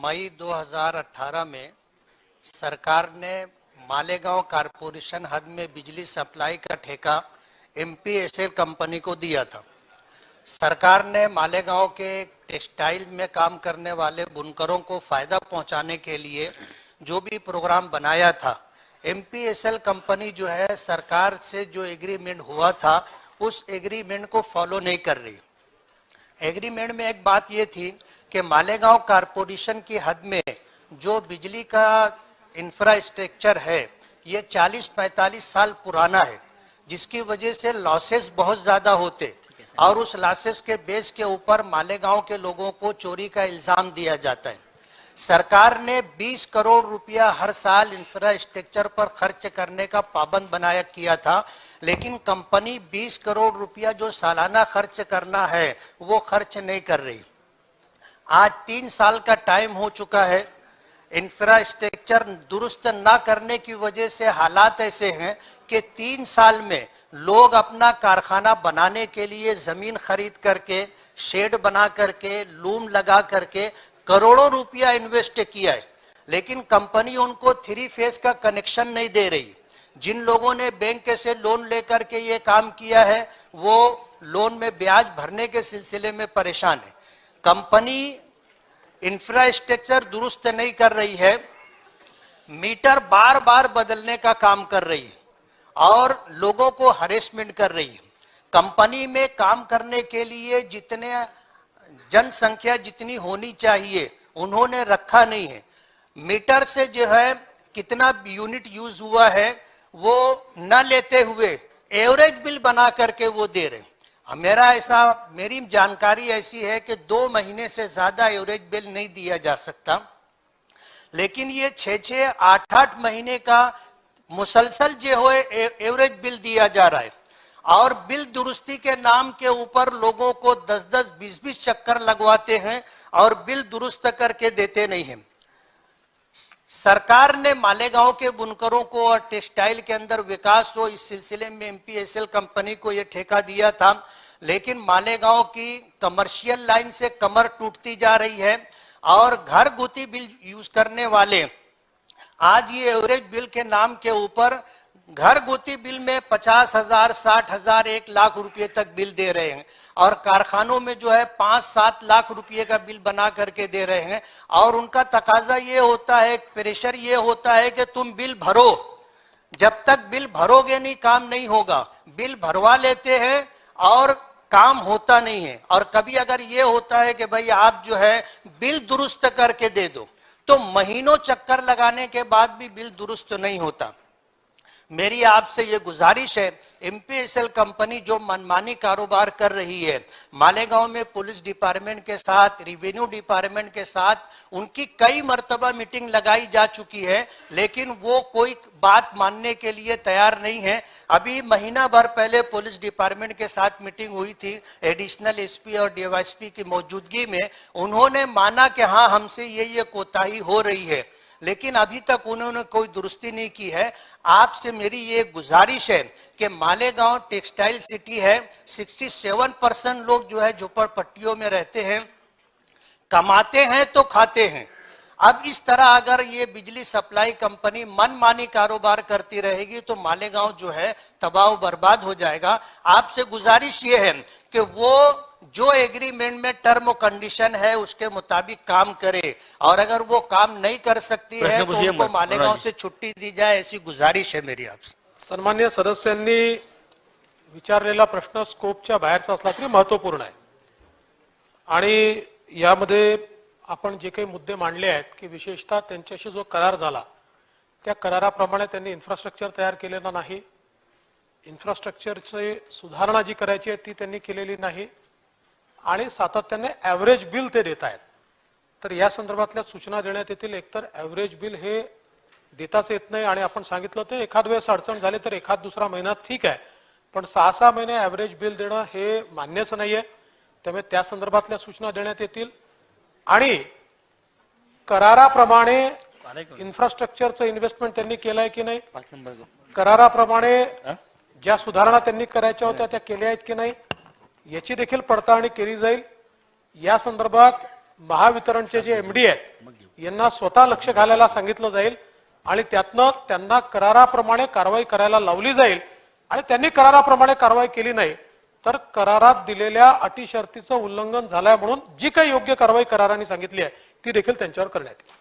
मई 2018 में सरकार ने मालेगांव कारपोरेशन हद में बिजली सप्लाई का ठेका एमपीएसएल कंपनी को दिया था। सरकार ने मालेगांव के टेक्सटाइल में काम करने वाले बुनकरों को फायदा पहुंचाने के लिए जो भी प्रोग्राम बनाया था, एमपीएसएल कंपनी जो है सरकार से जो एग्रीमेंट हुआ था उस एग्रीमेंट को फॉलो नहीं कर रही। एग्रीमेंट में एक बात ये थी कि मालेगांव कारपोरेशन की हद में जो बिजली का इंफ्रास्ट्रक्चर है ये 40-45 साल पुराना है, जिसकी वजह से लॉसेस बहुत ज्यादा होते और उस लॉसेस के बेस के ऊपर मालेगांव के लोगों को चोरी का इल्जाम दिया जाता है। सरकार ने 20 करोड़ रुपया हर साल इंफ्रास्ट्रक्चर पर खर्च करने का पाबंद बनाया किया था, लेकिन कंपनी 20 करोड़ रुपया जो सालाना खर्च करना है वो खर्च नहीं कर रही। आज 3 साल का टाइम हो चुका है। इंफ्रास्ट्रक्चर दुरुस्त ना करने की वजह से हालात ऐसे हैं कि 3 साल में लोग अपना कारखाना बनाने के लिए जमीन खरीद करके, शेड बना करके, लूम लगा करके करोड़ों रुपया इन्वेस्ट किया है, लेकिन कंपनी उनको 3 फेज का कनेक्शन नहीं दे रही। जिन लोगों ने बैंक से लोन लेकर के ये काम किया है वो लोन में ब्याज भरने के सिलसिले में परेशान है। कंपनी इंफ्रास्ट्रक्चर दुरुस्त नहीं कर रही है, मीटर बार बार बदलने का काम कर रही है और लोगों को हरेसमेंट कर रही है। कंपनी में काम करने के लिए जितने जनसंख्या जितनी होनी चाहिए उन्होंने रखा नहीं है। मीटर से जो है कितना यूनिट यूज हुआ है वो न लेते हुए एवरेज बिल बना करके वो दे रहे हैं। मेरी जानकारी ऐसी है कि 2 महीने से ज्यादा एवरेज बिल नहीं दिया जा सकता, लेकिन ये 6-6, 8-8 महीने का मुसलसल जो है एवरेज बिल दिया जा रहा है और बिल दुरुस्ती के नाम के ऊपर लोगों को 10-10, 20-20 चक्कर लगवाते हैं और बिल दुरुस्त करके देते नहीं हैं। सरकार ने मालेगांव के बुनकरों को और टेक्सटाइल के अंदर विकास हो इस सिलसिले में एमपीएसएल कंपनी को यह ठेका दिया था, लेकिन मालेगांव की कमर्शियल लाइन से कमर टूटती जा रही है और घर गुती बिल यूज करने वाले आज ये एवरेज बिल के नाम के ऊपर घर गुती बिल में 50,000, 60,000, 1 लाख रुपए तक बिल दे रहे हैं और कारखानों में जो है 5-7 लाख रुपए का बिल बना करके दे रहे हैं और उनका तकाजा ये होता है, प्रेशर ये होता है कि तुम बिल भरो, जब तक बिल भरोगे नहीं काम नहीं होगा। बिल भरवा लेते हैं और काम होता नहीं है। और कभी अगर ये होता है कि भाई आप जो है बिल दुरुस्त करके दे दो, तो महीनों चक्कर लगाने के बाद भी बिल दुरुस्त नहीं होता। मेरी आपसे ये गुजारिश है, एमपीएसएल कंपनी जो मनमानी कारोबार कर रही है, मालेगांव में पुलिस डिपार्टमेंट के साथ, रेवेन्यू डिपार्टमेंट के साथ उनकी कई मर्तबा मीटिंग लगाई जा चुकी है, लेकिन वो कोई बात मानने के लिए तैयार नहीं है। अभी महीना भर पहले पुलिस डिपार्टमेंट के साथ मीटिंग हुई थी एडिशनल एसपी और डीवाईएसपी की मौजूदगी में। उन्होंने माना कि हाँ हमसे ये कोताही हो रही है, लेकिन अभी तक उन्होंने कोई दुरुस्ती नहीं की है। आपसे मेरी ये गुजारिश है कि मालेगांव टेक्सटाइल सिटी है, 67% लोग जो है झोपड़पट्टियों में रहते हैं, कमाते हैं तो खाते हैं। अब इस तरह अगर ये बिजली सप्लाई कंपनी मनमानी कारोबार करती रहेगी तो मालेगांव जो है तबाह बर्बाद हो जाएगा। आपसे गुजारिश ये है कि वो जो एग्रीमेंट में टर्म कंडीशन है उसके मुताबिक काम करे और अगर वो काम नहीं कर सकती है तो उनको मालेगांव से छुट्टी दी जाए, ऐसी गुजारिश है मेरी आपसे। सन्मान्य सदस्यांनी विचारलेला प्रश्न स्कोपच्या बाहेरचा असला तरी महत्त्वपूर्ण आहे आणि यामध्ये आपण जे काही मुद्दे मांडले आहेत की विशेषतः त्यांच्याशी जो करार झाला त्या कराराप्रमाणे त्यांनी इन्फ्रास्ट्रक्चर तयार केलेलं नाही, इन्फ्रास्ट्रक्चरची सुधारणा जी करायची आहे ती त्यांनी केलेली नाही आणि सातत्याने ॲव्हरेज बिल ते देत आहेत। तर या संदर्भातल्या सूचना देण्यात येतील। एकतर ॲव्हरेज बिल हे देताच येत नाही आणि आपण सांगितलं ते एखाद वेळेस अडचण झाली तर एखाद दुसरा महिना ठीक आहे, पण 6-6 महिने ॲव्हरेज बिल देणं हे मान्यच नाहीये। त्यामुळे त्या संदर्भातल्या सूचना देण्यात येतील आणि कराराप्रमाणे इन्फ्रास्ट्रक्चरचं इन्व्हेस्टमेंट त्यांनी केलंय की नाही, कराराप्रमाणे ज्या सुधारणा त्यांनी करायच्या होत्या त्या केल्या आहेत की नाही याची देखील पडताळणी केली जाईल। या संदर्भात महावितरणचे जे एमडी आहेत यांना स्वतः लक्ष घालायला सांगितलं जाईल आणि त्यातनं त्यांना कराराप्रमाणे कारवाई करायला लावली जाईल आणि त्यांनी कराराप्रमाणे कारवाई केली नाही तर करारात दिलेल्या अटी शर्तीचं उल्लंघन झालंय म्हणून जी काही योग्य कारवाई कराराने सांगितली आहे ती देखील त्यांच्यावर करण्यात येईल.